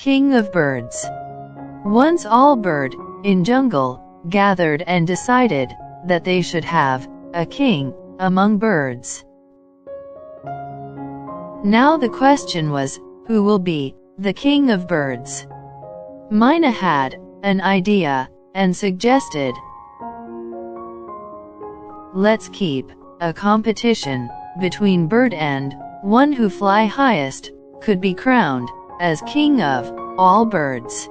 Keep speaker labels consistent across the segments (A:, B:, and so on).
A: king of birds. Once all bird in jungle gathered and decided that they should have a king among birds. Now the question was, who will be the king of birds? Mina had an idea and suggested, let's keep a competition between bird and one who fly highest could be crowned as king of all birds.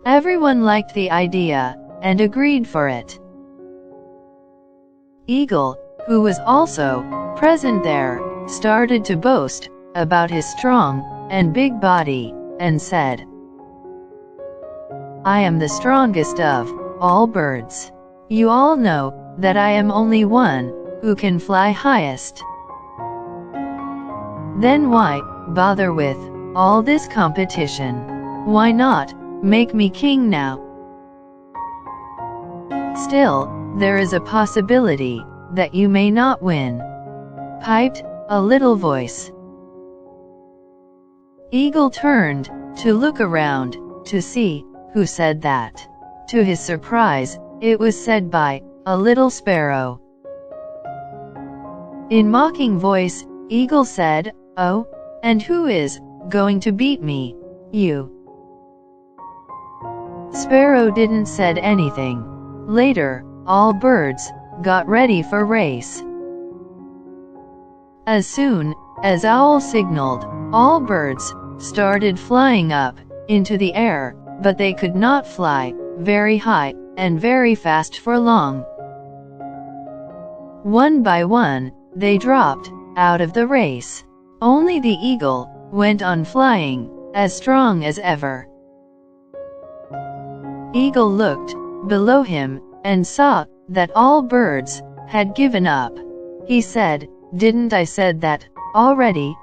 A: Everyone liked the idea and agreed for it. Eagle, who was also present there, started to boast about his strong and big body, and said, I am the strongest of all birds. You all know that I am only one who can fly highest. Then why bother with all this competition? Why not make me king now? Still, there is a possibility that you may not win, piped a little voice. Eagle turned to look around to see who said that. To his surprise, it was said by a little sparrow. In mocking voice, Eagle said, Oh, and who is going to beat me? You. Sparrow didn't said anything. Later, all birds got ready for race. As soon as Owl signaled, all birds started flying up into the air, but they could not fly very high and very fast for long. One by one, they dropped out of the race. Only the eagle went on flying, as strong as ever. Eagle looked below him and saw that all birds had given up. He said, Didn't I said that already?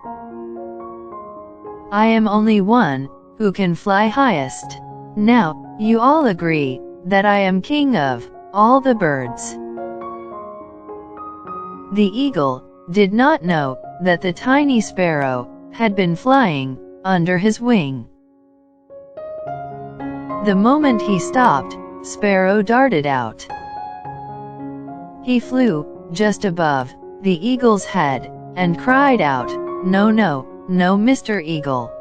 A: I am only one who can fly highest. Now, you all agree that I am king of all the birds. The eagle did not know that the tiny sparrow had been flying under his wing. The moment he stopped, Sparrow darted out. He flew just above the eagle's head and cried out, No, no, no, Mr. Eagle.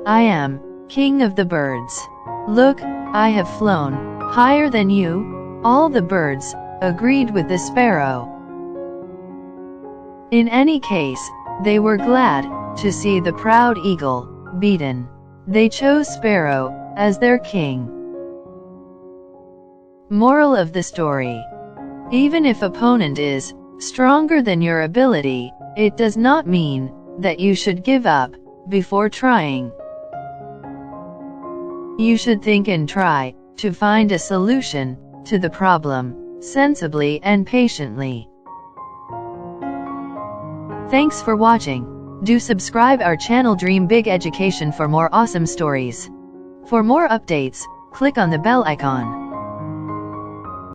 A: I am king of the birds. Look, I have flown higher than you. All the birds agreed with the sparrow. In any case, they were glad to see the proud eagle beaten. They chose Sparrow as their king. Moral of the story: even if opponent is stronger than your ability, it does not mean that you should give up before trying. You should think and try to find a solution to the problem sensibly and patiently. Thanks for watching. Do subscribe our channel Dream Big Education for more awesome stories. For more updates, click on the bell icon.